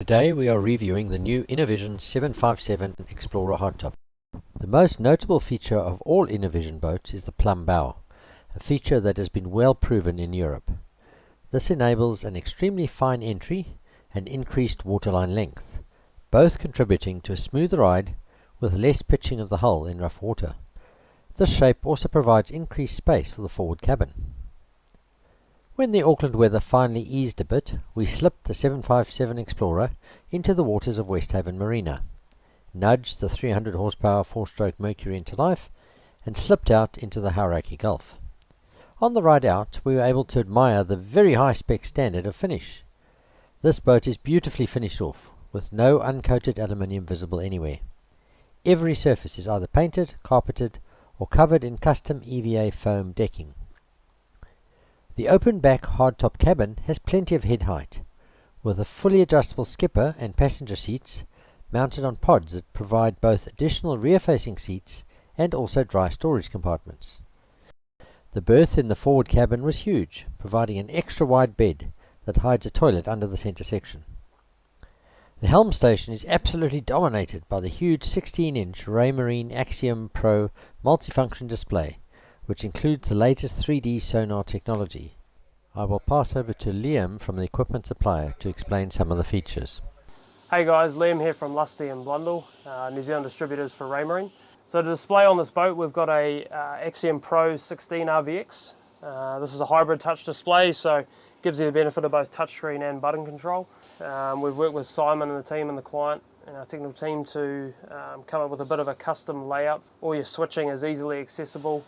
Today we are reviewing the new Innovision 757 Explorer hardtop. The most notable feature of all Innovision boats is the plumb bow, a feature that has been well proven in Europe. This enables an extremely fine entry and increased waterline length, both contributing to a smoother ride with less pitching of the hull in rough water. This shape also provides increased space for the forward cabin. When the Auckland weather finally eased a bit, we slipped the 757 Explorer into the waters of Westhaven Marina, nudged the 300 horsepower 4-stroke Mercury into life, and slipped out into the Hauraki Gulf. On the ride out, we were able to admire the very high-spec standard of finish. This boat is beautifully finished off, with no uncoated aluminium visible anywhere. Every surface is either painted, carpeted, or covered in custom EVA foam decking. The open-back hardtop cabin has plenty of head height, with a fully adjustable skipper and passenger seats mounted on pods that provide both additional rear-facing seats and also dry storage compartments. The berth in the forward cabin was huge, providing an extra-wide bed that hides a toilet under the center section. The helm station is absolutely dominated by the huge 16-inch Raymarine Axiom Pro multifunction display, which includes the latest 3D sonar technology. I will pass over to Liam from the equipment supplier to explain some of the features. Hey guys, Liam here from Lusty and Blundell, New Zealand distributors for Raymarine. So to display on this boat, we've got a Axiom Pro 16 RVX. This is a hybrid touch display, so it gives you the benefit of both touchscreen and button control. We've worked with Simon and the team and the client and our technical team to come up with a bit of a custom layout. All your switching is easily accessible,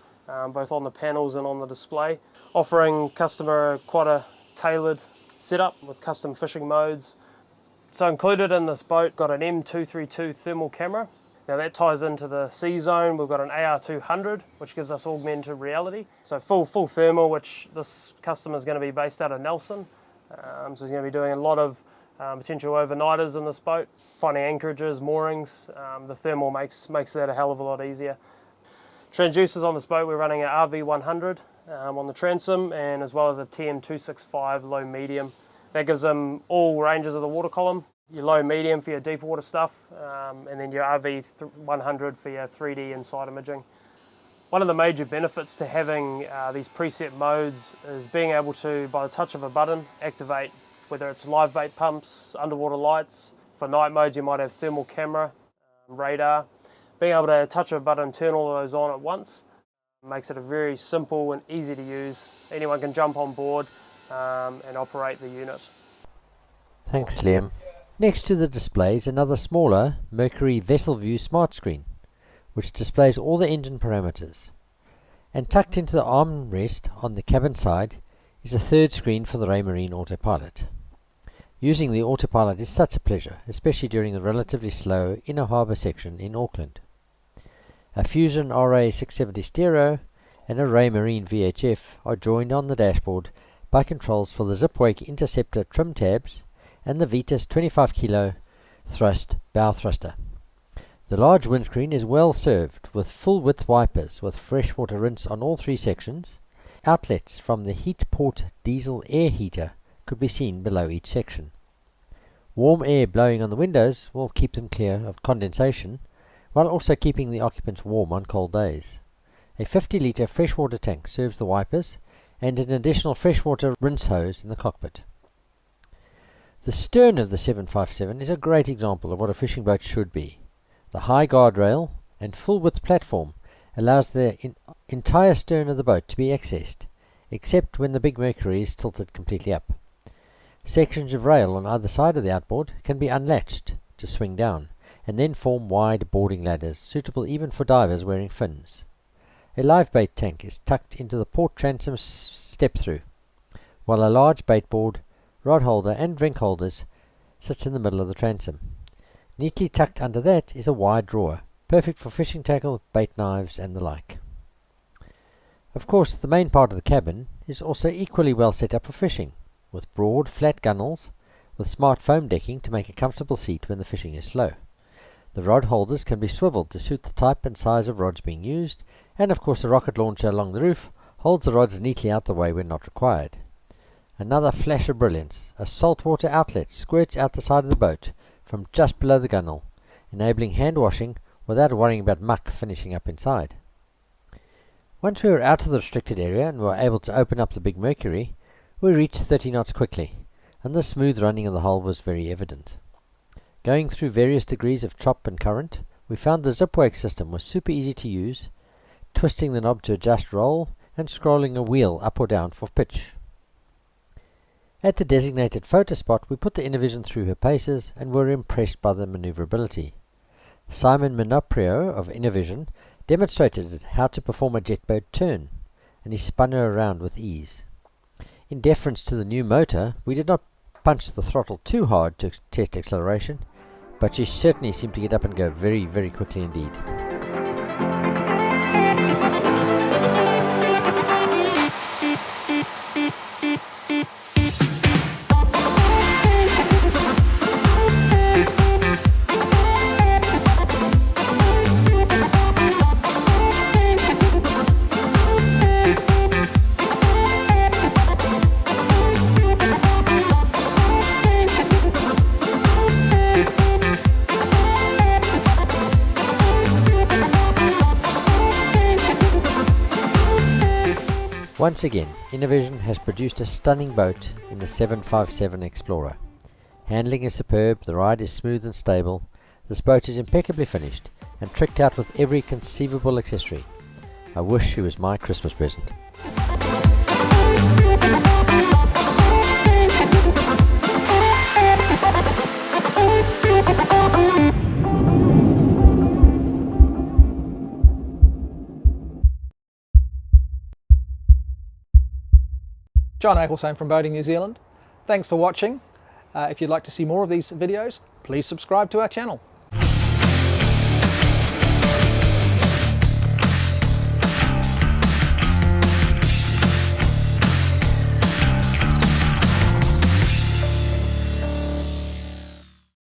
both on the panels and on the display, offering customer quite a tailored setup with custom fishing modes. So included in this boat, got an M232 thermal camera. Now that ties into the C zone. We've got an AR200, which gives us augmented reality. So full thermal, which this customer is going to be based out of Nelson. So he's going to be doing a lot of potential overnighters in this boat, finding anchorages, moorings. The thermal makes that a hell of a lot easier. Transducers on this boat, we're running an RV100 on the transom, and as well as a TM265 low medium. That gives them all ranges of the water column. Your low medium for your deep water stuff, and then your RV100 for your 3D inside imaging. One of the major benefits to having these preset modes is being able to, by the touch of a button, activate whether it's live bait pumps, underwater lights. For night modes you might have thermal camera, radar. Being able to touch a button, turn all of those on at once, makes it a very simple and easy to use. Anyone can jump on board and operate the unit. Thanks, Liam. Next to the display is another smaller Mercury Vessel View smart screen, which displays all the engine parameters. And tucked into the armrest on the cabin side is a third screen for the Raymarine autopilot. Using the autopilot is such a pleasure, especially during the relatively slow inner harbour section in Auckland. A Fusion RA670 stereo and a Raymarine VHF are joined on the dashboard by controls for the Zipwake Interceptor trim tabs and the Vitas 25 kg thrust bow thruster. The large windscreen is well served with full width wipers with freshwater rinse on all three sections. Outlets from the heat port diesel air heater could be seen below each section. Warm air blowing on the windows will keep them clear of condensation, while also keeping the occupants warm on cold days. A 50-litre freshwater tank serves the wipers, and an additional freshwater rinse hose in the cockpit. The stern of the 757 is a great example of what a fishing boat should be. The high guardrail and full-width platform allows the entire stern of the boat to be accessed, except when the big Mercury is tilted completely up. Sections of rail on either side of the outboard can be unlatched to swing down, and then form wide boarding ladders, suitable even for divers wearing fins. A live bait tank is tucked into the port transom step-through, while a large bait board, rod holder and drink holders sits in the middle of the transom. Neatly tucked under that is a wide drawer, perfect for fishing tackle, bait knives and the like. Of course, the main part of the cabin is also equally well set up for fishing, with broad, flat gunnels with smart foam decking to make a comfortable seat when the fishing is slow. The rod holders can be swiveled to suit the type and size of rods being used, and of course a rocket launcher along the roof holds the rods neatly out the way when not required. Another flash of brilliance. A saltwater outlet squirts out the side of the boat from just below the gunwale, enabling hand washing without worrying about muck finishing up inside. Once we were out of the restricted area and were able to open up the big Mercury, we reached 30 knots quickly, and the smooth running of the hull was very evident. Going through various degrees of chop and current, we found the zip wake system was super easy to use, twisting the knob to adjust roll and scrolling a wheel up or down for pitch. At the designated photo spot, we put the Innovision through her paces and were impressed by the maneuverability. Simon Minoprio of Innovision demonstrated how to perform a jet boat turn, and he spun her around with ease. In deference to the new motor, we did not punch the throttle too hard to test acceleration, but she certainly seemed to get up and go very, very quickly indeed. Once again, Innovision has produced a stunning boat in the 757 Explorer. Handling is superb, the ride is smooth and stable, this boat is impeccably finished and tricked out with every conceivable accessory. I wish she was my Christmas present. John Ecclestone from Boating New Zealand. Thanks for watching. If you'd like to see more of these videos, please subscribe to our channel.